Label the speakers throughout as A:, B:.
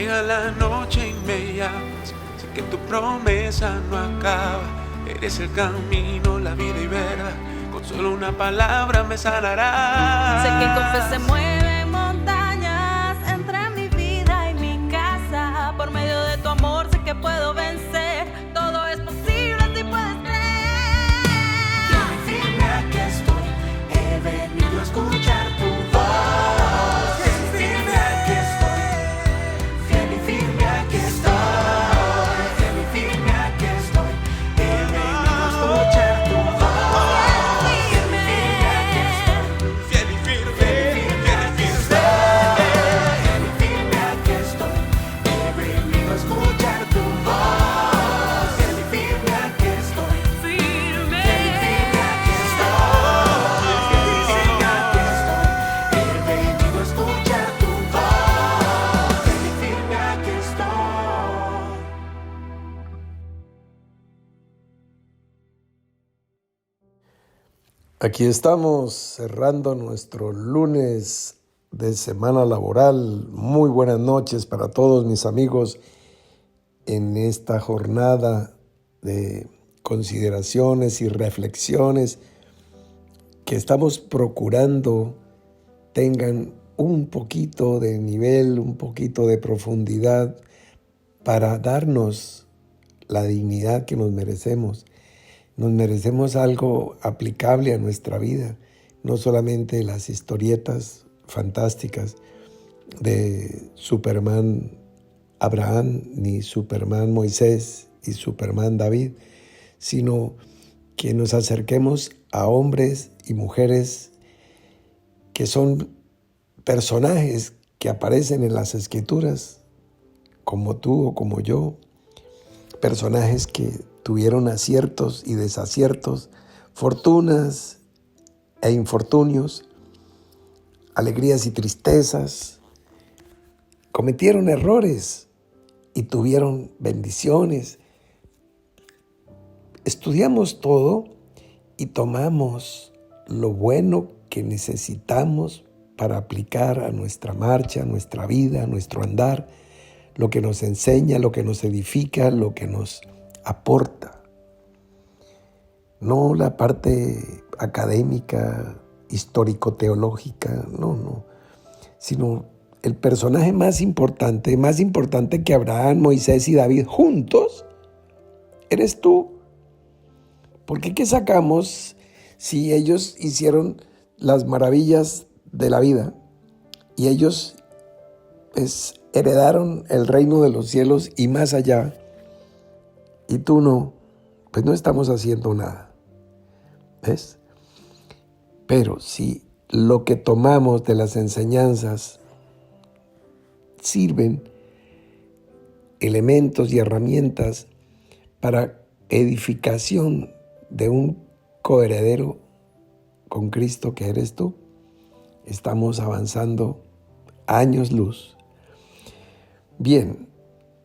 A: Llega la noche y me llamas, sé que tu promesa no acaba. Eres el camino, la vida y verdad, con solo una palabra me sanarás.
B: Sé que con fe se mueven montañas entre mi vida y mi casa. Por medio de tu amor sé que puedo vencer. Todo es posible si puedes creer.
C: Fiel y firme aquí estoy, he venido a escuchar tu voz. Fiel y firme aquí estoy, fiel y firme aquí estoy, fiel y firme aquí estoy, he venido a escuchar tu voz. Fiel y firme aquí estoy,
A: Fiel y firme, fiel y firme.
C: fiel y firme aquí estoy, he venido a escuchar tu voz. Fiel y firme aquí estoy,
B: Firme.
C: fiel y firme aquí estoy, fiel y firme aquí estoy, he venido a escuchar tu voz. Fiel y firme aquí estoy.
D: Aquí estamos cerrando nuestro lunes de semana laboral. Muy buenas noches para todos mis amigos en esta jornada de consideraciones y reflexiones que estamos procurando tengan un poquito de nivel, un poquito de profundidad para darnos la dignidad que nos merecemos. Nos merecemos algo aplicable a nuestra vida, no solamente las historietas fantásticas de Superman Abraham, ni Superman Moisés y Superman David, sino que nos acerquemos a hombres y mujeres que son personajes que aparecen en las Escrituras, como tú o como yo, personajes que tuvieron aciertos y desaciertos, fortunas e infortunios, alegrías y tristezas, cometieron errores y tuvieron bendiciones. Estudiamos todo y tomamos lo bueno que necesitamos para aplicar a nuestra marcha, a nuestra vida, a nuestro andar, lo que nos enseña, lo que nos edifica, lo que nos aporta. No la parte académica, histórico-teológica, no, sino el personaje más importante que Abraham, Moisés y David juntos, eres tú. Porque ¿qué sacamos si ellos hicieron las maravillas de la vida y ellos heredaron el reino de los cielos y más allá, y tú no? Pues no estamos haciendo nada, ¿ves? Pero si lo que tomamos de las enseñanzas sirven elementos y herramientas para edificación de un coheredero con Cristo que eres tú, estamos avanzando años luz. Bien,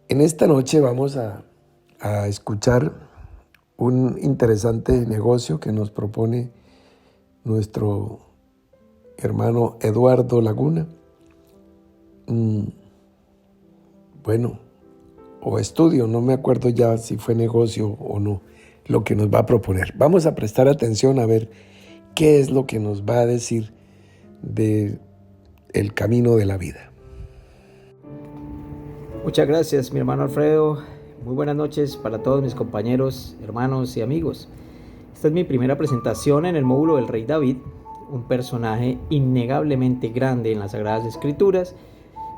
D: en esta noche vamos a escuchar un interesante negocio que nos propone nuestro hermano Eduardo Laguna. Bueno, o estudio, no me acuerdo ya si fue negocio o no, lo que nos va a proponer. Vamos a prestar atención a ver qué es lo que nos va a decir de el camino de la vida.
E: Muchas gracias, mi hermano Alfredo. Muy buenas noches para todos mis compañeros, hermanos y amigos. Esta es mi primera presentación en el módulo del Rey David, un personaje innegablemente grande en las Sagradas Escrituras,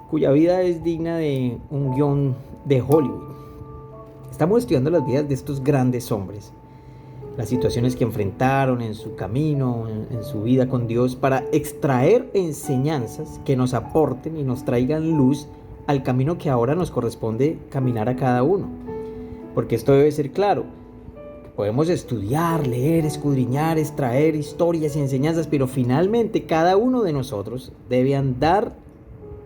E: cuya vida es digna de un guión de Hollywood. Estamos estudiando las vidas de estos grandes hombres, las situaciones que enfrentaron en su camino, en su vida con Dios, para extraer enseñanzas que nos aporten y nos traigan luz al camino que ahora nos corresponde caminar a cada uno. Porque esto debe ser claro: podemos estudiar, leer, escudriñar, extraer historias y enseñanzas, pero finalmente cada uno de nosotros debe andar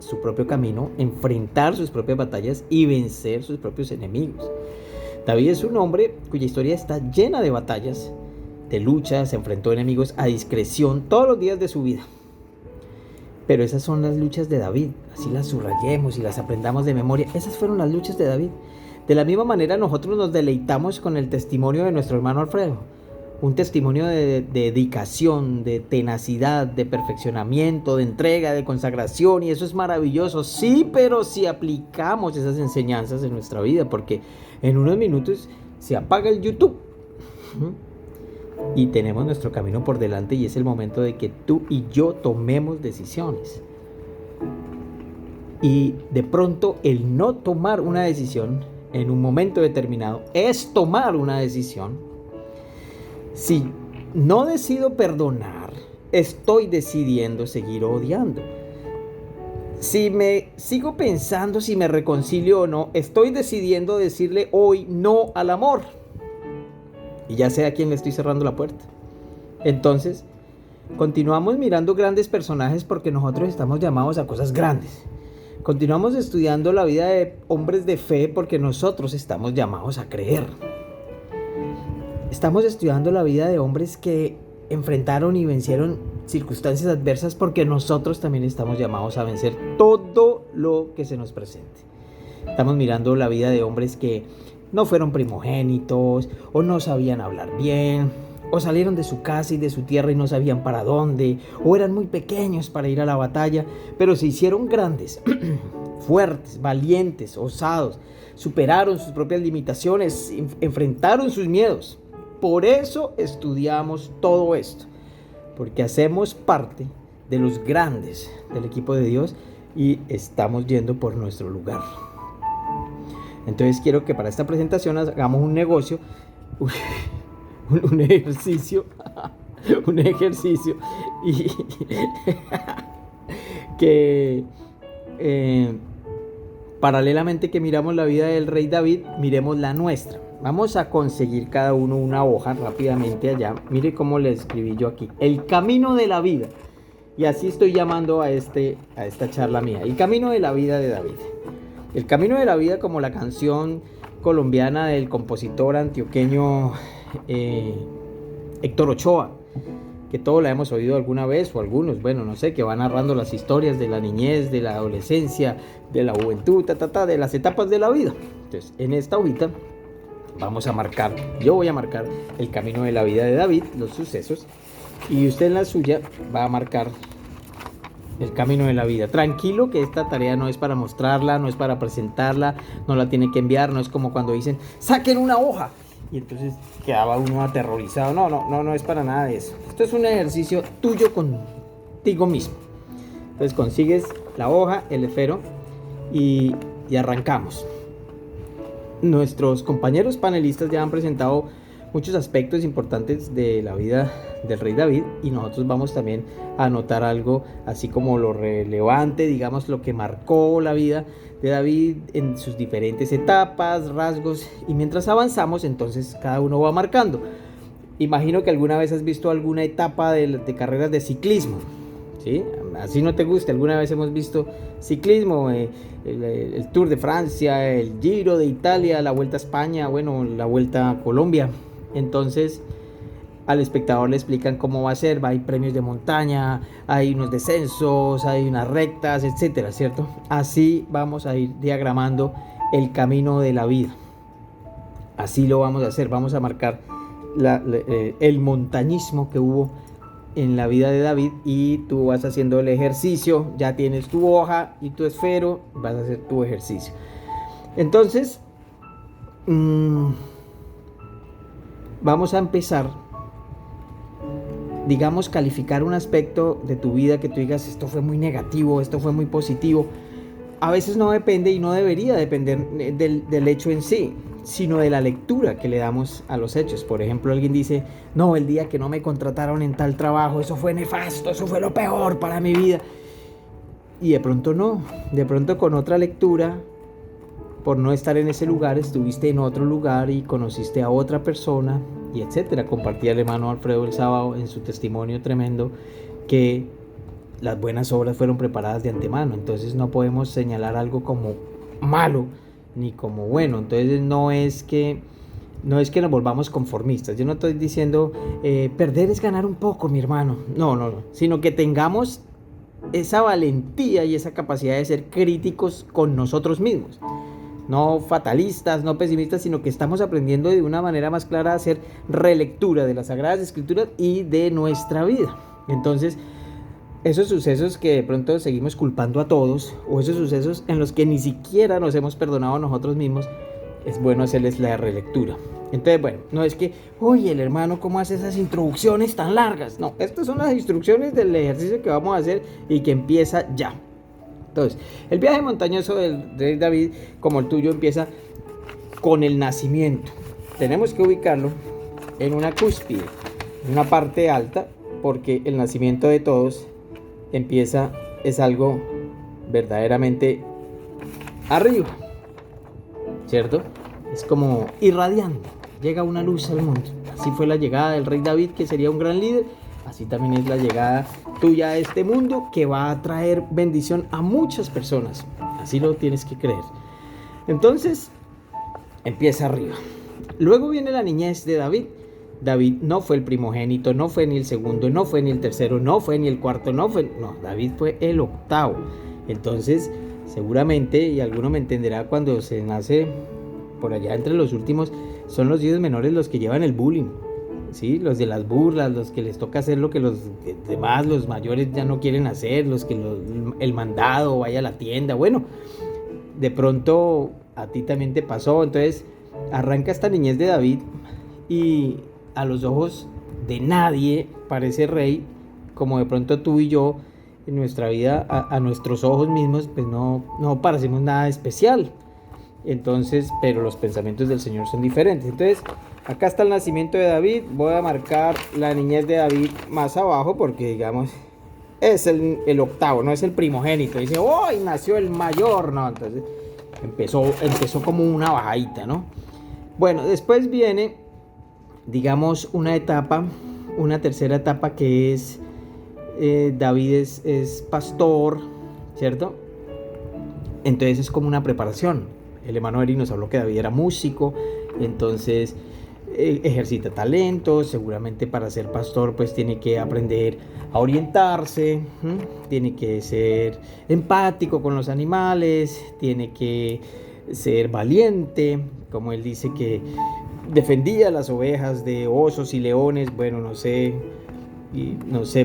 E: su propio camino, enfrentar sus propias batallas y vencer sus propios enemigos. David es un hombre cuya historia está llena de batallas, de luchas, se enfrentó a enemigos a discreción todos los días de su vida. Pero esas son las luchas de David, así las subrayemos y las aprendamos de memoria. Esas fueron las luchas de David. De la misma manera nosotros nos deleitamos con el testimonio de nuestro hermano Alfredo. Un testimonio de dedicación, de tenacidad, de perfeccionamiento, de entrega, de consagración, y eso es maravilloso. Sí, pero si aplicamos esas enseñanzas en nuestra vida, porque en unos minutos se apaga el YouTube y tenemos nuestro camino por delante, y es el momento de que tú y yo tomemos decisiones. Y de pronto el no tomar una decisión en un momento determinado es tomar una decisión. Si no decido perdonar, estoy decidiendo seguir odiando. Si me sigo pensando si me reconcilio o no, estoy decidiendo decirle hoy no al amor. Y ya sé a quién le estoy cerrando la puerta. Entonces, continuamos mirando grandes personajes porque nosotros estamos llamados a cosas grandes. Continuamos estudiando la vida de hombres de fe porque nosotros estamos llamados a creer. Estamos estudiando la vida de hombres que enfrentaron y vencieron circunstancias adversas porque nosotros también estamos llamados a vencer todo lo que se nos presente. Estamos mirando la vida de hombres que no fueron primogénitos, o no sabían hablar bien, o salieron de su casa y de su tierra y no sabían para dónde, o eran muy pequeños para ir a la batalla, pero se hicieron grandes, fuertes, valientes, osados, superaron sus propias limitaciones, enfrentaron sus miedos. Por eso estudiamos todo esto, porque hacemos parte de los grandes del equipo de Dios y estamos yendo por nuestro lugar. Entonces quiero que para esta presentación hagamos un negocio, un ejercicio, y que paralelamente que miramos la vida del rey David, miremos la nuestra. Vamos a conseguir cada uno una hoja rápidamente allá. Mire cómo le escribí yo aquí. El camino de la vida. Y así estoy llamando a esta charla mía. El camino de la vida de David. El camino de la vida, como la canción colombiana del compositor antioqueño Héctor Ochoa, que todos la hemos oído alguna vez, o algunos, bueno, no sé, que va narrando las historias de la niñez, de la adolescencia, de la juventud, de las etapas de la vida. Entonces, en esta hojita yo voy a marcar el camino de la vida de David, los sucesos, y usted en la suya va a marcar el camino de la vida. Tranquilo, que esta tarea no es para mostrarla, no es para presentarla, no la tiene que enviar, no es como cuando dicen, saquen una hoja, y entonces quedaba uno aterrorizado. No es para nada de eso. Esto es un ejercicio tuyo contigo mismo. Entonces consigues la hoja, el esfero, y arrancamos. Nuestros compañeros panelistas ya han presentado muchos aspectos importantes de la vida del rey David, y nosotros vamos también a anotar algo así como lo relevante, digamos, lo que marcó la vida de David en sus diferentes etapas, rasgos, y mientras avanzamos entonces cada uno va marcando. Imagino que alguna vez has visto alguna etapa de carreras de ciclismo, ¿sí? Así no te guste, alguna vez hemos visto ciclismo, el Tour de Francia, el Giro de Italia, la Vuelta a España, bueno, la Vuelta a Colombia. Entonces al espectador le explican cómo va a ser, hay premios de montaña, hay unos descensos, hay unas rectas, etcétera, ¿cierto? Así vamos a ir diagramando el camino de la vida. Así lo vamos a hacer, vamos a marcar el montañismo que hubo en la vida de David, y tú vas haciendo el ejercicio, ya tienes tu hoja y tu esfero, vas a hacer tu ejercicio. Entonces, vamos a empezar, digamos, calificar un aspecto de tu vida que tú digas, esto fue muy negativo, esto fue muy positivo. A veces no depende y no debería depender del hecho en sí, sino de la lectura que le damos a los hechos. Por ejemplo, alguien dice, no, el día que no me contrataron en tal trabajo, eso fue nefasto, eso fue lo peor para mi vida. Y de pronto no, de pronto con otra lectura, por no estar en ese lugar, estuviste en otro lugar y conociste a otra persona, y etcétera. Compartía el hermano Alfredo el sábado en su testimonio tremendo que las buenas obras fueron preparadas de antemano. Entonces no podemos señalar algo como malo ni como bueno. Entonces no es que nos volvamos conformistas. Yo no estoy diciendo perder es ganar un poco, mi hermano. No, sino que tengamos esa valentía y esa capacidad de ser críticos con nosotros mismos. No fatalistas, no pesimistas, sino que estamos aprendiendo de una manera más clara a hacer relectura de las Sagradas Escrituras y de nuestra vida. Entonces, esos sucesos que de pronto seguimos culpando a todos, o esos sucesos en los que ni siquiera nos hemos perdonado a nosotros mismos, es bueno hacerles la relectura. Entonces, bueno, no es que, oye, el hermano, ¿cómo hace esas introducciones tan largas? No, estas son las instrucciones del ejercicio que vamos a hacer y que empieza ya. Entonces, el viaje montañoso del rey David, como el tuyo, empieza con el nacimiento. Tenemos que ubicarlo en una cúspide, en una parte alta, porque el nacimiento de todos es algo verdaderamente arriba, ¿cierto? Es como irradiando, llega una luz al mundo. Así fue la llegada del rey David, que sería un gran líder. Así también es la llegada tuya a este mundo, que va a traer bendición a muchas personas. Así lo tienes que creer. Entonces, empieza arriba. Luego viene la niñez de David. David no fue el primogénito, no fue ni el segundo, no fue ni el tercero, no fue ni el cuarto, no, David fue el octavo. Entonces, seguramente, y alguno me entenderá, cuando se nace por allá entre los últimos, son los hijos menores los que llevan el bullying, ¿sí? Los de las burlas, los que les toca hacer lo que los demás, los mayores, ya no quieren hacer, el mandado, vaya a la tienda. Bueno, de pronto a ti también te pasó. Entonces, arranca esta niñez de David y a los ojos de nadie parece rey, como de pronto tú y yo en nuestra vida, a nuestros ojos mismos, pues no parecemos nada especial. Entonces, pero los pensamientos del Señor son diferentes. Entonces, acá está el nacimiento de David. Voy a marcar la niñez de David más abajo, porque digamos es el octavo, no es el primogénito. Dice, ¡hoy nació el mayor! No, entonces empezó como una bajadita, ¿no? Bueno, después viene, digamos, una tercera etapa, que es David es pastor, ¿cierto? Entonces es como una preparación. El hermano Eri nos habló que David era músico, entonces ejercita talentos. Seguramente para ser pastor pues tiene que aprender a orientarse, tiene que ser empático con los animales, tiene que ser valiente, como él dice que defendía las ovejas de osos y leones. Bueno, no sé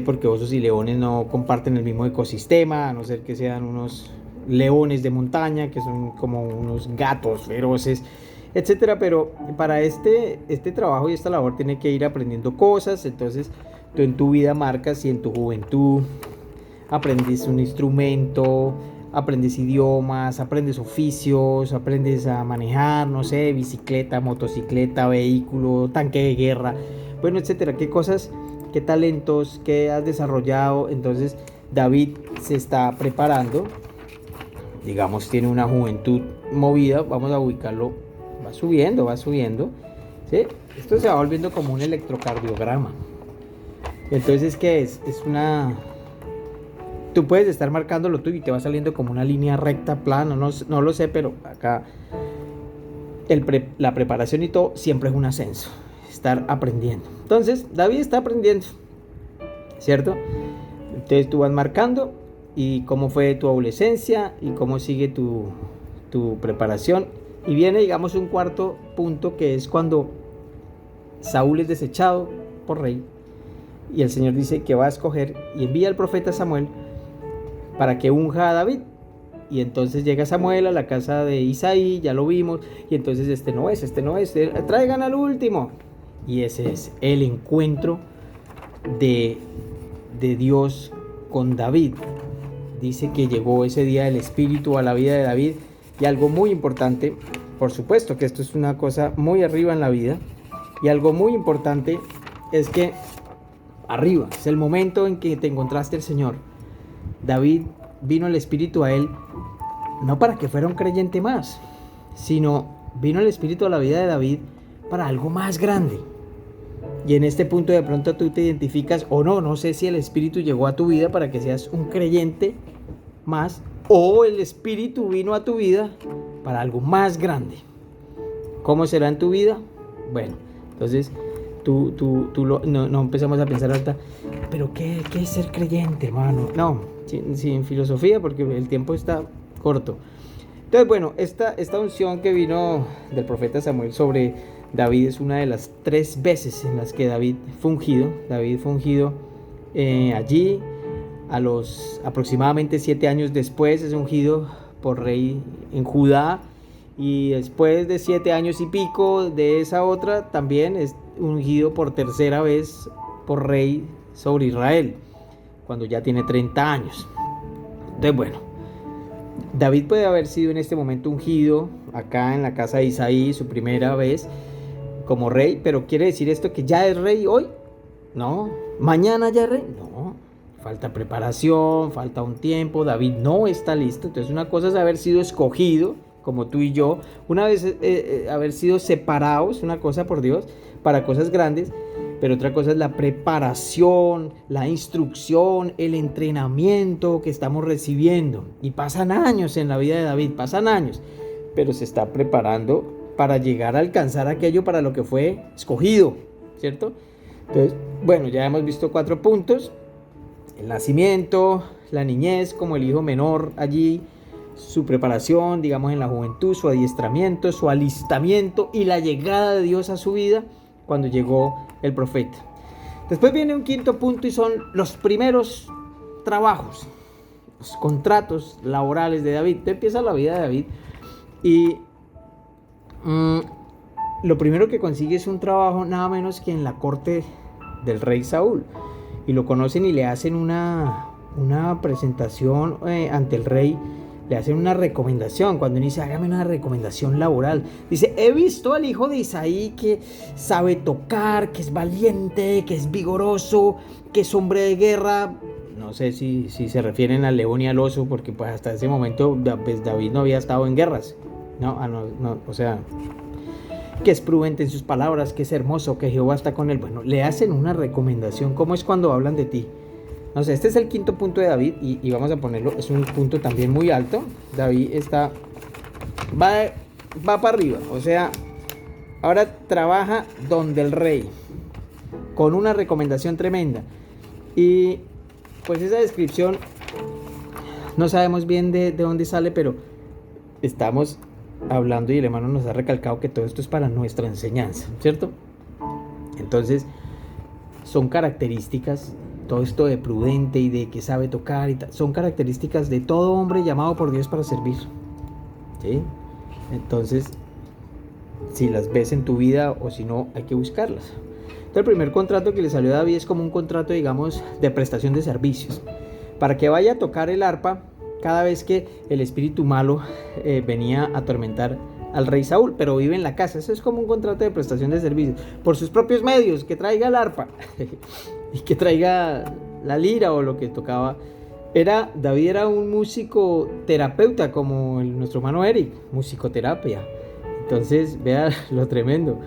E: porque osos y leones no comparten el mismo ecosistema, a no ser que sean unos leones de montaña, que son como unos gatos feroces, etcétera. Pero para este trabajo y esta labor tiene que ir aprendiendo cosas. Entonces tú en tu vida marcas si en tu juventud aprendes un instrumento, aprendes idiomas, aprendes oficios, aprendes a manejar, no sé, bicicleta, motocicleta, vehículo, tanque de guerra, bueno, etcétera. ¿Qué cosas, qué talentos, qué has desarrollado? Entonces David se está preparando, digamos, tiene una juventud movida. Vamos a ubicarlo, va subiendo, ¿sí? Esto se va volviendo como un electrocardiograma. Entonces, ¿qué es? Es una... Tú puedes estar marcando lo tuyo y te va saliendo como una línea recta, plana, no lo sé, pero acá la preparación y todo siempre es un ascenso, estar aprendiendo. Entonces, David está aprendiendo, ¿cierto? Entonces tú vas marcando y cómo fue tu adolescencia y cómo sigue tu preparación. Y viene, digamos, un cuarto punto, que es cuando Saúl es desechado por rey y el Señor dice que va a escoger y envía al profeta Samuel para que unja a David. Y entonces llega Samuel a la casa de Isaí, ya lo vimos, y entonces este no es, traigan al último. Y ese es el encuentro de Dios con David. Dice que llegó ese día el Espíritu a la vida de David. Y algo muy importante, por supuesto que esto es una cosa muy arriba en la vida, y algo muy importante es que arriba es el momento en que te encontraste el Señor. David, vino el Espíritu a él no para que fuera un creyente más, sino vino el Espíritu a la vida de David para algo más grande. Y en este punto de pronto tú te identificas o no sé si el Espíritu llegó a tu vida para que seas un creyente más, o el Espíritu vino a tu vida para algo más grande. ¿Cómo será en tu vida? Bueno, entonces no empezamos a pensar ahorita, pero ¿qué es ser creyente, hermano? No, sin filosofía porque el tiempo está corto. Entonces, bueno, esta unción que vino del profeta Samuel sobre David es una de las 3 veces en las que David fue ungido. David fue ungido allí, a los aproximadamente 7 años después es ungido por rey en Judá, y después de 7 años y pico de esa otra también es ungido por tercera vez por rey sobre Israel, cuando ya tiene 30 años. Entonces, bueno, David puede haber sido en este momento ungido acá en la casa de Isaí, su primera vez como rey, pero ¿quiere decir esto que ya es rey hoy? No. ¿Mañana ya es rey? No. Falta preparación, falta un tiempo, David no está listo. Entonces, una cosa es haber sido escogido, como tú y yo, una vez haber sido separados, una cosa por Dios, para cosas grandes, pero otra cosa es la preparación, la instrucción, el entrenamiento que estamos recibiendo. Y pasan años en la vida de David, pasan años, pero se está preparando para llegar a alcanzar aquello para lo que fue escogido, ¿cierto? Entonces, bueno, ya hemos visto 4 puntos: el nacimiento, la niñez como el hijo menor allí, su preparación, digamos, en la juventud, su adiestramiento, su alistamiento y la llegada de Dios a su vida cuando llegó el profeta. Después viene un 5.º punto y son los primeros trabajos, los contratos laborales de David. Entonces empieza la vida de David y lo primero que consigue es un trabajo nada menos que en la corte del rey Saúl, y lo conocen y le hacen una presentación ante el rey. Le hacen una recomendación. Cuando uno dice, hágame una recomendación laboral, dice, he visto al hijo de Isaí que sabe tocar, que es valiente, que es vigoroso, que es hombre de guerra. No sé si se refieren al león y al oso, porque pues hasta ese momento pues, David no había estado en guerras. No, o sea, que es prudente en sus palabras, que es hermoso, que Jehová está con él. Bueno, le hacen una recomendación. ¿Cómo es cuando hablan de ti? No sé, este es el 5.º punto de David y vamos a ponerlo, es un punto también muy alto. David va para arriba, o sea, ahora trabaja donde el rey, con una recomendación tremenda. Y pues esa descripción, no sabemos bien de dónde sale, pero estamos hablando y el hermano nos ha recalcado que todo esto es para nuestra enseñanza, ¿cierto? Entonces, son características. Todo esto de prudente y de que sabe tocar y tal, son características de todo hombre llamado por Dios para servir, ¿sí? Entonces, si las ves en tu vida o si no, hay que buscarlas. Entonces, el primer contrato que le salió a David es como un contrato, digamos, de prestación de servicios, para que vaya a tocar el arpa cada vez que el espíritu malo venía a atormentar al rey Saúl, pero vive en la casa. Eso es como un contrato de prestación de servicios, por sus propios medios, que traiga el arpa y que traiga la lira o lo que tocaba. David era un músico terapeuta, como nuestro hermano Eric, musicoterapia. Entonces, vea lo tremendo.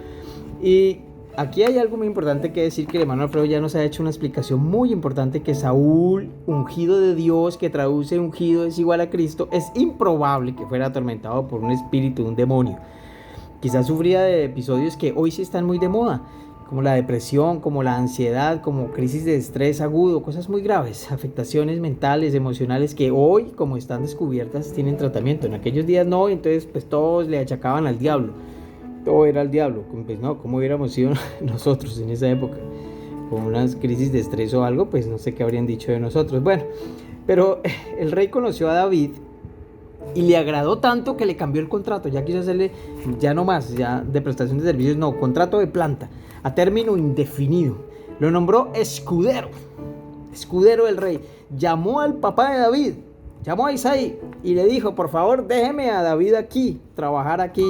E: Y aquí hay algo muy importante que decir, que el hermano Alfredo ya nos ha hecho una explicación muy importante, que Saúl, ungido de Dios, que traduce ungido es igual a Cristo, es improbable que fuera atormentado por un espíritu, un demonio. Quizás sufría de episodios que hoy sí están muy de moda, como la depresión, como la ansiedad, como crisis de estrés agudo, cosas muy graves, afectaciones mentales, emocionales, que hoy, como están descubiertas, tienen tratamiento. En aquellos días no, entonces pues todos le achacaban al diablo. Todo era el diablo. Pues no, ¿cómo hubiéramos sido nosotros en esa época? Con unas crisis de estrés o algo, pues no sé qué habrían dicho de nosotros. Bueno, pero el rey conoció a David y le agradó tanto que le cambió el contrato. Ya quiso hacerle, ya no más, ya de prestación de servicios, no, contrato de planta, a término indefinido. Lo nombró escudero del rey. Llamó al papá de David, llamó a Isaí y le dijo, por favor, déjeme a David aquí, trabajar aquí.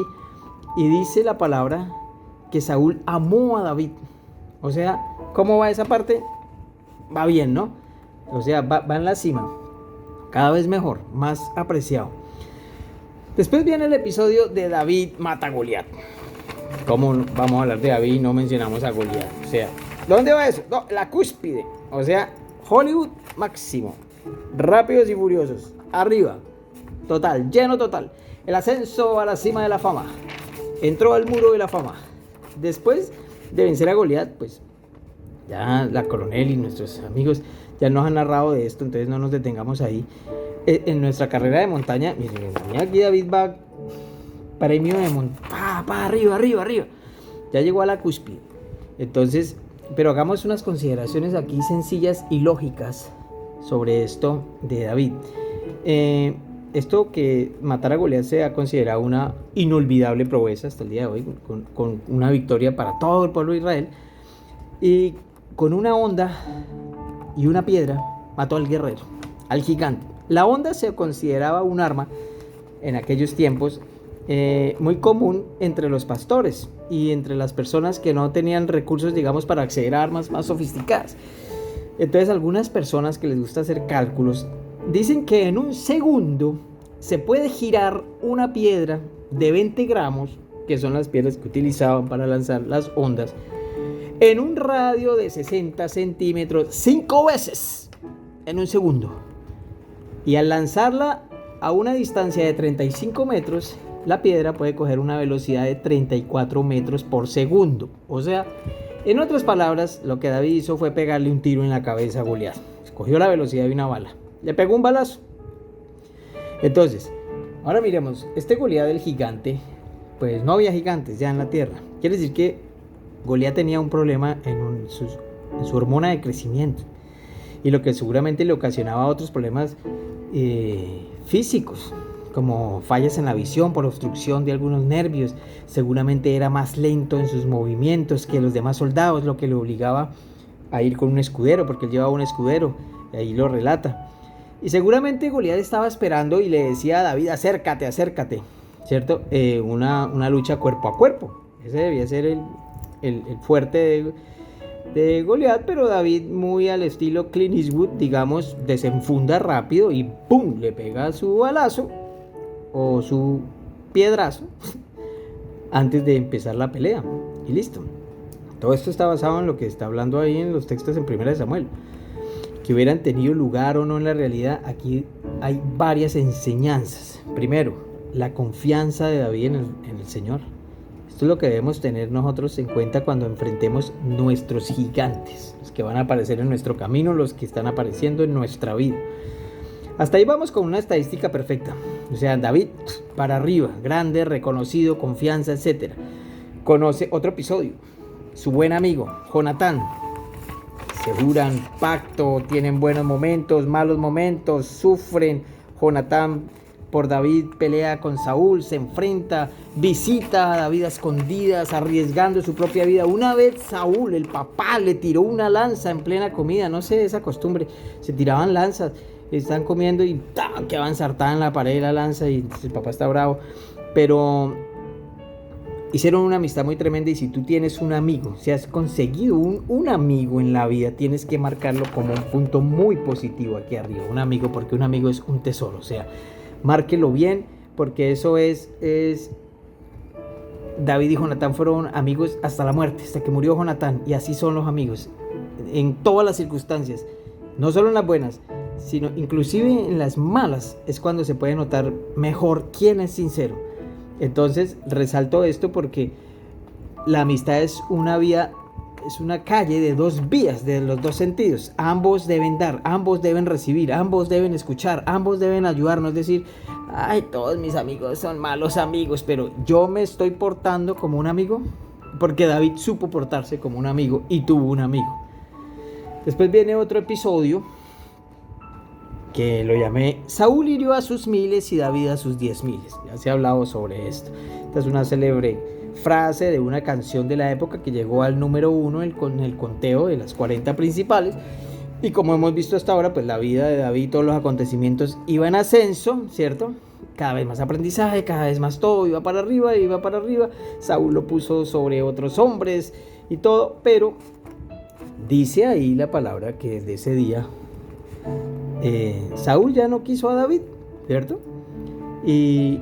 E: Y dice la palabra que Saúl amó a David. O sea, ¿cómo va esa parte? Va bien, ¿no? O sea, va en la cima. Cada vez mejor, más apreciado. Después viene el episodio de David mata a Goliat. ¿Cómo vamos a hablar de David y no mencionamos a Goliat? O sea, ¿dónde va eso? No, la cúspide. O sea, Hollywood máximo. Rápidos y furiosos. Arriba. Total, lleno total. El ascenso a la cima de la fama. Entró al muro de la fama. Después de vencer a Goliat, pues Ya la coronel y nuestros amigos ya nos han narrado de esto, entonces no nos detengamos ahí. En nuestra carrera de montaña, miren, aquí David va premio de montaña, arriba. Ya llegó a la cúspide. Entonces, pero hagamos unas consideraciones aquí sencillas y lógicas sobre esto de David. Esto que matar a Goliat se ha considerado una inolvidable proeza hasta el día de hoy, con una victoria para todo el pueblo de Israel. Y con una honda y una piedra mató al guerrero, al gigante. La honda se consideraba un arma en aquellos tiempos muy común entre los pastores y entre las personas que no tenían recursos, digamos, para acceder a armas más sofisticadas. Entonces, algunas personas que les gusta hacer cálculos dicen que en un segundo se puede girar una piedra de 20 gramos, que son las piedras que utilizaban para lanzar las ondas, en un radio de 60 centímetros 5 veces en un segundo. Y al lanzarla a una distancia de 35 metros, la piedra puede coger una velocidad de 34 metros por segundo. O sea, en otras palabras, lo que David hizo fue pegarle un tiro en la cabeza a Goliat. Cogió la velocidad de una bala. Le pegó un balazo. Entonces, ahora miremos, este Goliat del gigante, pues no había gigantes ya en la tierra. Quiere decir que Goliat tenía un problema en su hormona de crecimiento. Y lo que seguramente le ocasionaba otros problemas físicos, como fallas en la visión por obstrucción de algunos nervios. Seguramente era más lento en sus movimientos que los demás soldados, lo que le obligaba a ir con un escudero, porque él llevaba un escudero, y ahí lo relata. Y seguramente Goliat estaba esperando y le decía a David, acércate, ¿cierto? Una lucha cuerpo a cuerpo. Ese debía ser el fuerte de Goliat, pero David, muy al estilo Clint Eastwood, digamos, desenfunda rápido y ¡pum!, le pega su balazo o su piedrazo antes de empezar la pelea y listo. Todo esto está basado en lo que está hablando ahí en los textos en 1 Samuel. Que hubieran tenido lugar o no en la realidad, aquí hay varias enseñanzas. Primero, la confianza de David en el Señor. Esto es lo que debemos tener nosotros en cuenta cuando enfrentemos nuestros gigantes, los que van a aparecer en nuestro camino, los que están apareciendo en nuestra vida. Hasta ahí vamos con una estadística perfecta. O sea, David para arriba, grande, reconocido, confianza, etc. Conoce otro episodio. Su buen amigo, Jonatán. Se juran pacto, tienen buenos momentos, malos momentos, sufren. Jonatán por David pelea con Saúl, se enfrenta, visita a David a escondidas, arriesgando su propia vida. Una vez Saúl, el papá, le tiró una lanza en plena comida. No sé, esa costumbre, se tiraban lanzas, están comiendo y ¡tam!, que va ensartada en la pared de la lanza y el papá está bravo. Pero hicieron una amistad muy tremenda, y si tú tienes un amigo, si has conseguido un amigo en la vida, tienes que marcarlo como un punto muy positivo aquí arriba. Un amigo, porque un amigo es un tesoro. O sea, márquelo bien, porque eso es David y Jonatán fueron amigos hasta la muerte, hasta que murió Jonatán, y así son los amigos en todas las circunstancias, no solo en las buenas, sino inclusive en las malas es cuando se puede notar mejor quién es sincero. Entonces resalto esto porque la amistad es una vía, es una calle de dos vías, de los dos sentidos. Ambos deben dar, ambos deben recibir, ambos deben escuchar, ambos deben ayudarnos. Es decir, ay, todos mis amigos son malos amigos, pero yo me estoy portando como un amigo, porque David supo portarse como un amigo y tuvo un amigo. Después viene otro episodio que lo llamé Saúl hirió a sus 1000 y David a sus 10,000. Ya se ha hablado sobre esto. Esta es una célebre frase de una canción de la época que llegó al número 1 con el conteo de las 40 principales. Y como hemos visto hasta ahora, pues la vida de David y todos los acontecimientos iba en ascenso, ¿cierto? Cada vez más aprendizaje, cada vez más todo, iba para arriba. Saúl lo puso sobre otros hombres y todo, pero dice ahí la palabra que desde ese día Saúl ya no quiso a David, ¿cierto? Y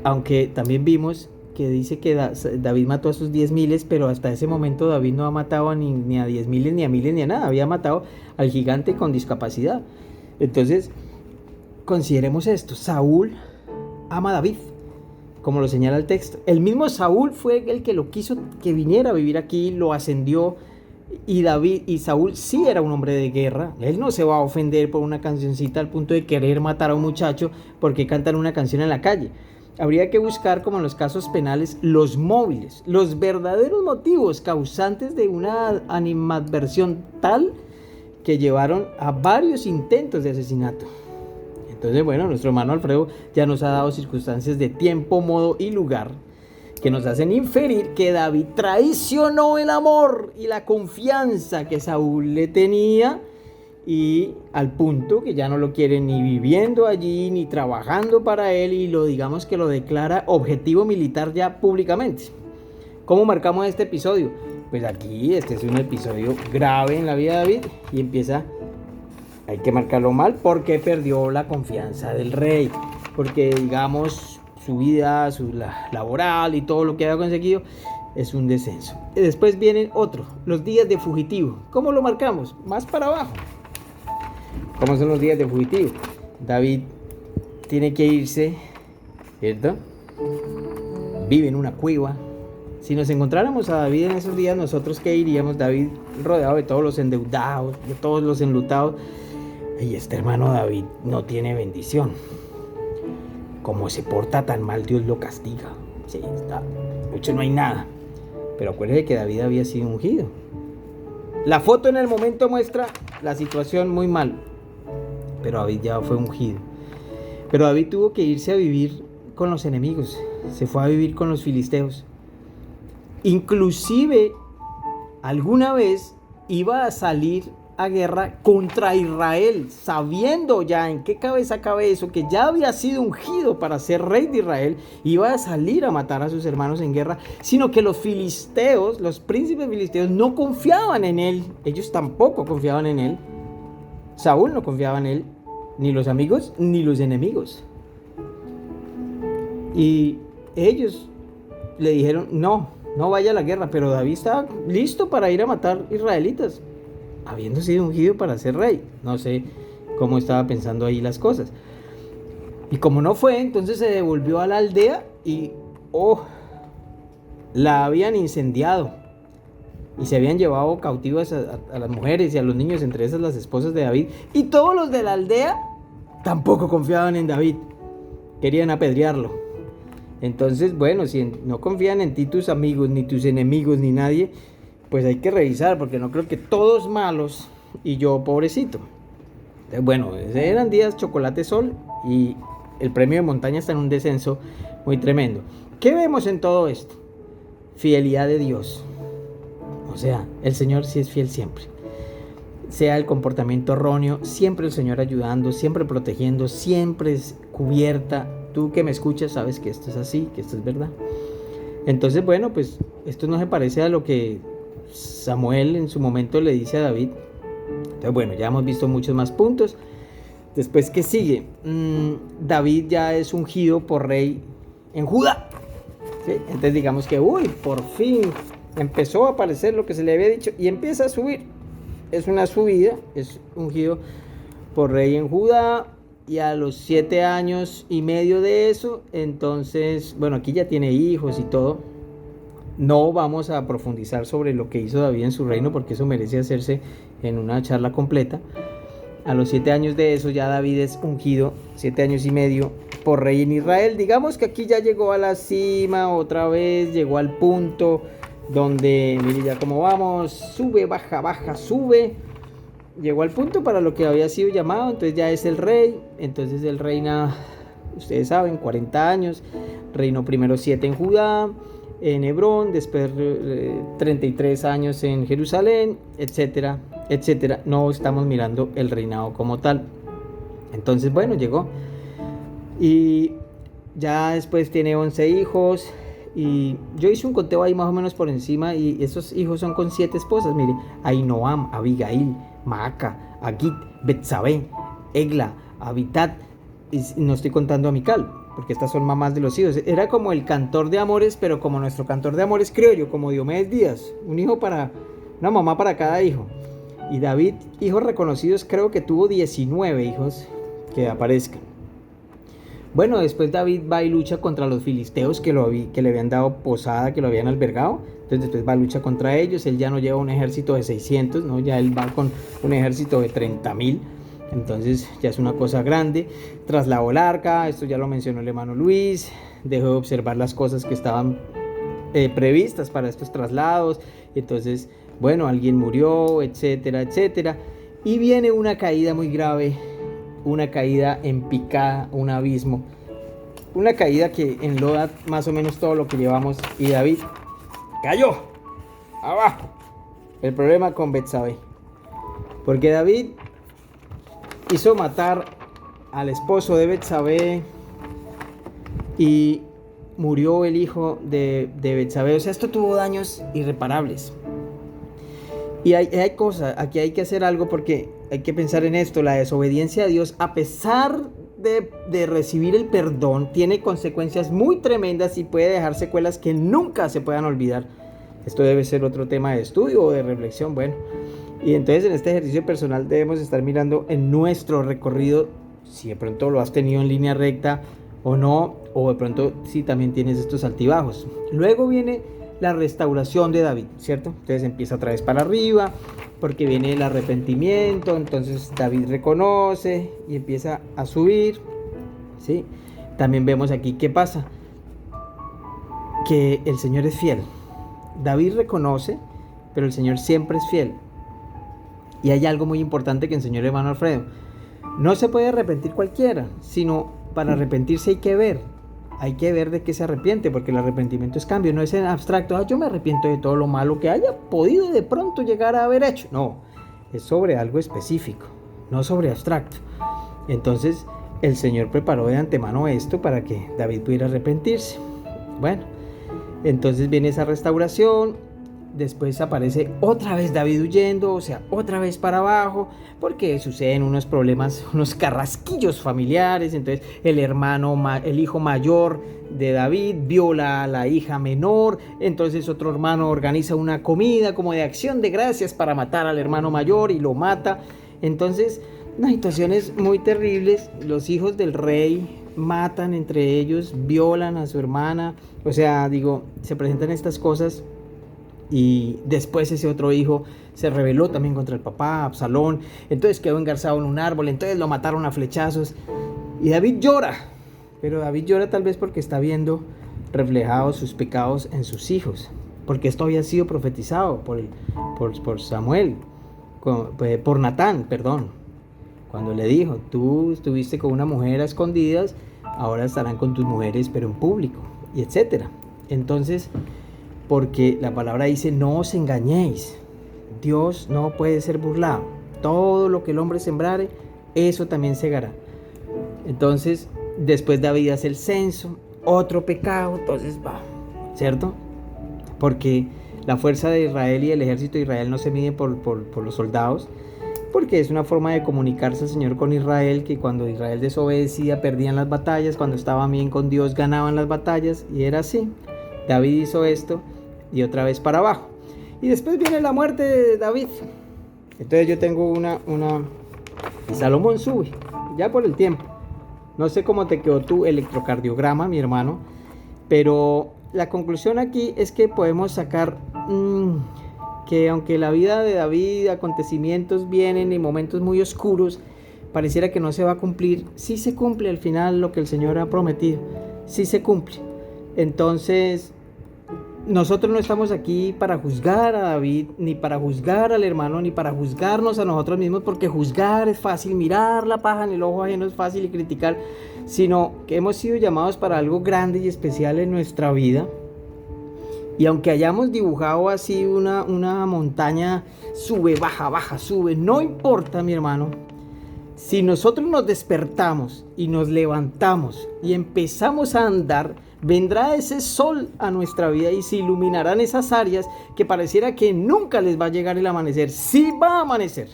E: aunque también vimos que dice que David mató a sus 10,000, pero hasta ese momento David no ha matado ni a 10,000, ni a 1000, ni a nada. Había matado al gigante con discapacidad. Entonces, consideremos esto. Saúl ama a David, como lo señala el texto. El mismo Saúl fue el que lo quiso que viniera a vivir aquí, lo ascendió, Y Saúl sí era un hombre de guerra. Él no se va a ofender por una cancioncita al punto de querer matar a un muchacho porque cantan una canción en la calle. Habría que buscar, como en los casos penales, los móviles, los verdaderos motivos causantes de una animadversión tal que llevaron a varios intentos de asesinato. Entonces, bueno, nuestro hermano Alfredo ya nos ha dado circunstancias de tiempo, modo y lugar que nos hacen inferir que David traicionó el amor y la confianza que Saúl le tenía, y al punto que ya no lo quiere ni viviendo allí ni trabajando para él, y digamos que lo declara objetivo militar ya públicamente. ¿Cómo marcamos este episodio? Pues aquí este es un episodio grave en la vida de David y hay que marcarlo mal porque perdió la confianza del rey, porque digamos su vida, laboral y todo lo que había conseguido es un descenso. Y después vienen los días de fugitivo. ¿Cómo lo marcamos? Más para abajo. ¿Cómo son los días de fugitivo? David tiene que irse, ¿cierto? Vive en una cueva. Si nos encontráramos a David en esos días, ¿nosotros qué diríamos? David rodeado de todos los endeudados, de todos los enlutados. Y este hermano David no tiene bendición. Como se porta tan mal, Dios lo castiga. Sí, mucho no hay nada. Pero acuérdese que David había sido ungido. La foto en el momento muestra la situación muy mal, pero David ya fue ungido. Pero David tuvo que irse a vivir con los enemigos. Se fue a vivir con los filisteos. Inclusive, alguna vez iba a salir a guerra contra Israel, sabiendo ya en qué cabeza cabe eso, que ya había sido ungido para ser rey de Israel. Iba a salir a matar a sus hermanos en guerra, sino que los filisteos, los príncipes filisteos, no confiaban en él. Ellos tampoco confiaban en él. Saúl no confiaba en él, ni los amigos ni los enemigos. Y ellos le dijeron, no vaya a la guerra. Pero David estaba listo para ir a matar israelitas, habiendo sido ungido para ser rey. No sé cómo estaba pensando ahí las cosas. Y como no fue, entonces se devolvió a la aldea y la habían incendiado. Y se habían llevado cautivas a las mujeres y a los niños, entre esas las esposas de David. Y todos los de la aldea tampoco confiaban en David. Querían apedrearlo. Entonces, bueno, si no confían en ti tus amigos, ni tus enemigos, ni nadie, pues hay que revisar, porque no creo que todos malos y yo pobrecito. Entonces, bueno, eran días chocolate sol y el premio de montaña está en un descenso muy tremendo. ¿Qué vemos en todo esto? Fidelidad de Dios. O sea, el Señor sí es fiel siempre. Sea el comportamiento erróneo, siempre el Señor ayudando, siempre protegiendo, siempre es cubierta. Tú que me escuchas sabes que esto es así, que esto es verdad. Entonces, bueno, pues esto no se parece a lo que Samuel en su momento le dice a David. Entonces, bueno, ya hemos visto muchos más puntos. Después, ¿qué sigue? David ya es ungido por rey en Judá. ¿Sí? Entonces digamos que, por fin empezó a aparecer lo que se le había dicho y empieza a subir. Es una subida, es ungido por rey en Judá. Y a los 7 años y medio de eso, entonces, bueno, aquí ya tiene hijos y todo. No vamos a profundizar sobre lo que hizo David en su reino, porque eso merece hacerse en una charla completa. A los 7 años de eso ya David es ungido, 7 años y medio, por rey en Israel. Digamos que aquí ya llegó a la cima otra vez, llegó al punto donde, mire ya cómo vamos, sube, baja, sube. Llegó al punto para lo que había sido llamado, entonces ya es el rey. Entonces él reina, ustedes saben, 40 años. Reinó primero 7 en Judá, en Hebrón, después 33 años en Jerusalén, etcétera, etcétera. No estamos mirando el reinado como tal. Entonces, bueno, llegó. Y ya después tiene 11 hijos. Y yo hice un conteo ahí más o menos por encima. Y esos hijos son con 7 esposas. Mire, Ahinoam, Abigail, Maaca, Agit, Betsabé, Egla, Abitat, y no estoy contando a Mical, porque estas son mamás de los hijos. Era como el cantor de amores, pero como nuestro cantor de amores criollo, como Diomedes Díaz, una mamá para cada hijo. Y David, hijos reconocidos, creo que tuvo 19 hijos que aparezcan. Bueno, después David va y lucha contra los filisteos que le habían dado posada, que lo habían albergado. Entonces después va a lucha contra ellos. Él ya no lleva un ejército de 600, ¿no? Ya él va con un ejército de 30,000. Entonces ya es una cosa grande. Trasladó el arca, esto ya lo mencionó el hermano Luis. Dejó de observar las cosas que estaban previstas para estos traslados. Entonces, bueno, alguien murió, etcétera, etcétera. Y viene una caída muy grave, una caída en picada, un abismo. Una caída que enloda más o menos todo lo que llevamos. Y David cayó abajo. El problema con Betsabé. Porque David hizo matar al esposo de Betsabé y murió el hijo de Betsabé. O sea, esto tuvo daños irreparables. Y hay cosas, aquí hay que hacer algo porque hay que pensar en esto. La desobediencia a Dios, a pesar de recibir el perdón, tiene consecuencias muy tremendas y puede dejar secuelas que nunca se puedan olvidar. Esto debe ser otro tema de estudio o de reflexión. Bueno, y entonces en este ejercicio personal debemos estar mirando en nuestro recorrido si de pronto lo has tenido en línea recta o no, o de pronto si también tienes estos altibajos. Luego viene la restauración de David, ¿cierto? Entonces empieza otra vez para arriba, porque viene el arrepentimiento. Entonces David reconoce y empieza a subir, ¿sí? También vemos aquí qué pasa, que el Señor es fiel. David reconoce, pero el Señor siempre es fiel. Y hay algo muy importante que enseñó el hermano Alfredo: no se puede arrepentir cualquiera, sino para arrepentirse hay que ver de qué se arrepiente, porque el arrepentimiento es cambio, no es en abstracto. Yo me arrepiento de todo lo malo que haya podido de pronto llegar a haber hecho. No, es sobre algo específico, no sobre abstracto. Entonces el Señor preparó de antemano esto para que David pudiera arrepentirse. Bueno, entonces viene esa restauración. Después aparece otra vez David huyendo, o sea, otra vez para abajo, porque suceden unos problemas, unos carrasquillos familiares. Entonces el hijo mayor de David viola a la hija menor. Entonces otro hermano organiza una comida como de acción de gracias para matar al hermano mayor y lo mata. Entonces, unas situaciones muy terribles. Los hijos del rey matan entre ellos, violan a su hermana. O sea, se presentan estas cosas. Y después ese otro hijo se rebeló también contra el papá, Absalón. Entonces quedó engarzado en un árbol. Entonces lo mataron a flechazos. Y David llora. Pero David llora tal vez porque está viendo reflejados sus pecados en sus hijos. Porque esto había sido profetizado por Samuel. Por Natán, perdón. Cuando le dijo: tú estuviste con una mujer a escondidas, ahora estarán con tus mujeres pero en público. Y etcétera. Entonces, porque la palabra dice: no os engañéis, Dios no puede ser burlado, todo lo que el hombre sembrare, eso también segará. Entonces después David hace el censo, otro pecado. Entonces va, ¿cierto? Porque la fuerza de Israel y el ejército de Israel no se mide por los soldados, porque es una forma de comunicarse el Señor con Israel, que cuando Israel desobedecía perdían las batallas, cuando estaban bien con Dios ganaban las batallas, y era así. David hizo esto y otra vez para abajo. Y después viene la muerte de David. Entonces yo tengo una y Salomón sube, ya por el tiempo. No sé cómo te quedó tu electrocardiograma, mi hermano, pero la conclusión aquí es que podemos sacar que aunque la vida de David, acontecimientos vienen y momentos muy oscuros, pareciera que no se va a cumplir. Sí se cumple al final lo que el Señor ha prometido, sí se cumple. Entonces, nosotros no estamos aquí para juzgar a David, ni para juzgar al hermano, ni para juzgarnos a nosotros mismos, porque juzgar es fácil, mirar la paja en el ojo ajeno es fácil y criticar, sino que hemos sido llamados para algo grande y especial en nuestra vida. Y aunque hayamos dibujado así una montaña, sube, baja, baja, sube, no importa, mi hermano. Si nosotros nos despertamos y nos levantamos y empezamos a andar, vendrá ese sol a nuestra vida y se iluminarán esas áreas que pareciera que nunca les va a llegar el amanecer. Sí va a amanecer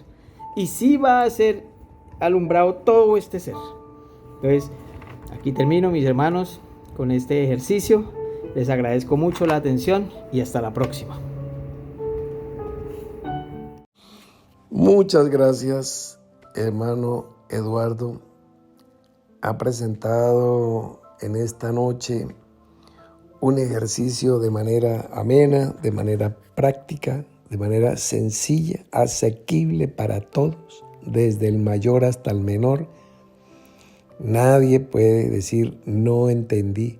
E: y sí va a ser alumbrado todo este ser. Entonces, aquí termino, mis hermanos, con este ejercicio. Les agradezco mucho la atención y hasta la próxima.
D: Muchas gracias, hermano Eduardo. ha presentado en esta noche un ejercicio de manera amena, de manera práctica, de manera sencilla, asequible para todos, desde el mayor hasta el menor. Nadie puede decir no entendí,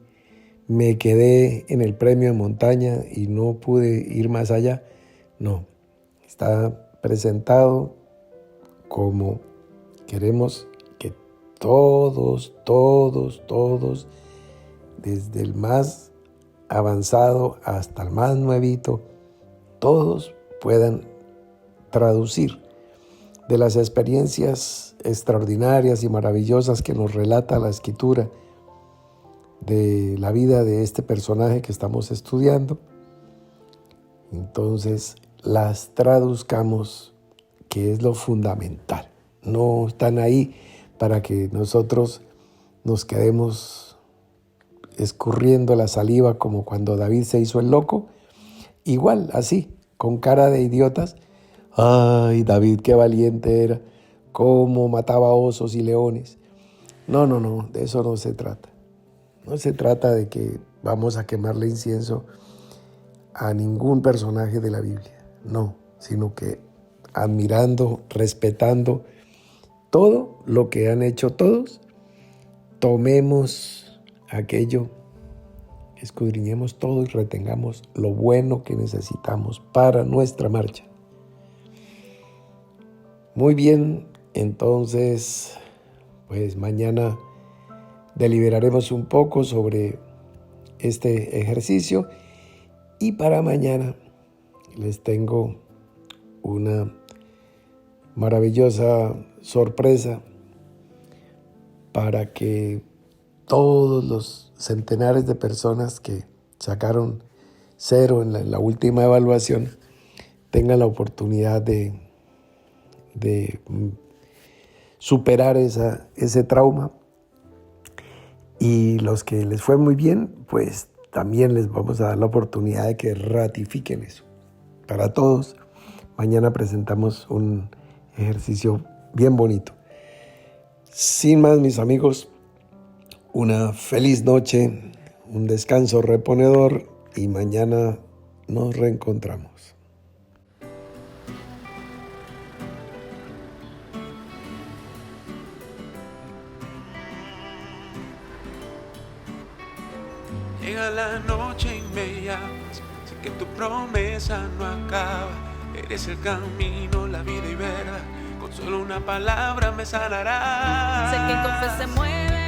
D: me quedé en el premio de montaña y no pude ir más allá. No, está presentado como queremos que todos, desde el más avanzado hasta el más nuevito, todos puedan traducir de las experiencias extraordinarias y maravillosas que nos relata la Escritura de la vida de este personaje que estamos estudiando. Entonces las traduzcamos, que es lo fundamental. No están ahí para que nosotros nos quedemos escurriendo la saliva como cuando David se hizo el loco, igual, así, con cara de idiotas. Ay, David, qué valiente era, cómo mataba osos y leones. No, de eso no se trata. No se trata de que vamos a quemarle incienso a ningún personaje de la Biblia, no, sino que admirando, respetando todo lo que han hecho todos, tomemos aquello, escudriñemos todo y retengamos lo bueno que necesitamos para nuestra marcha. Muy bien, entonces, pues mañana deliberaremos un poco sobre este ejercicio y para mañana les tengo una maravillosa sorpresa para que todos los centenares de personas que sacaron 0 en la última evaluación tengan la oportunidad de superar ese trauma, y los que les fue muy bien, pues también les vamos a dar la oportunidad de que ratifiquen eso. Para todos, mañana presentamos un ejercicio bien bonito. Sin más, mis amigos, una feliz noche, un descanso reponedor y mañana nos reencontramos.
A: Llega la noche y me llamas, sé que tu promesa no acaba. Eres el camino, la vida y verdad, con solo una palabra me sanarás.
B: Sé que con fe se mueve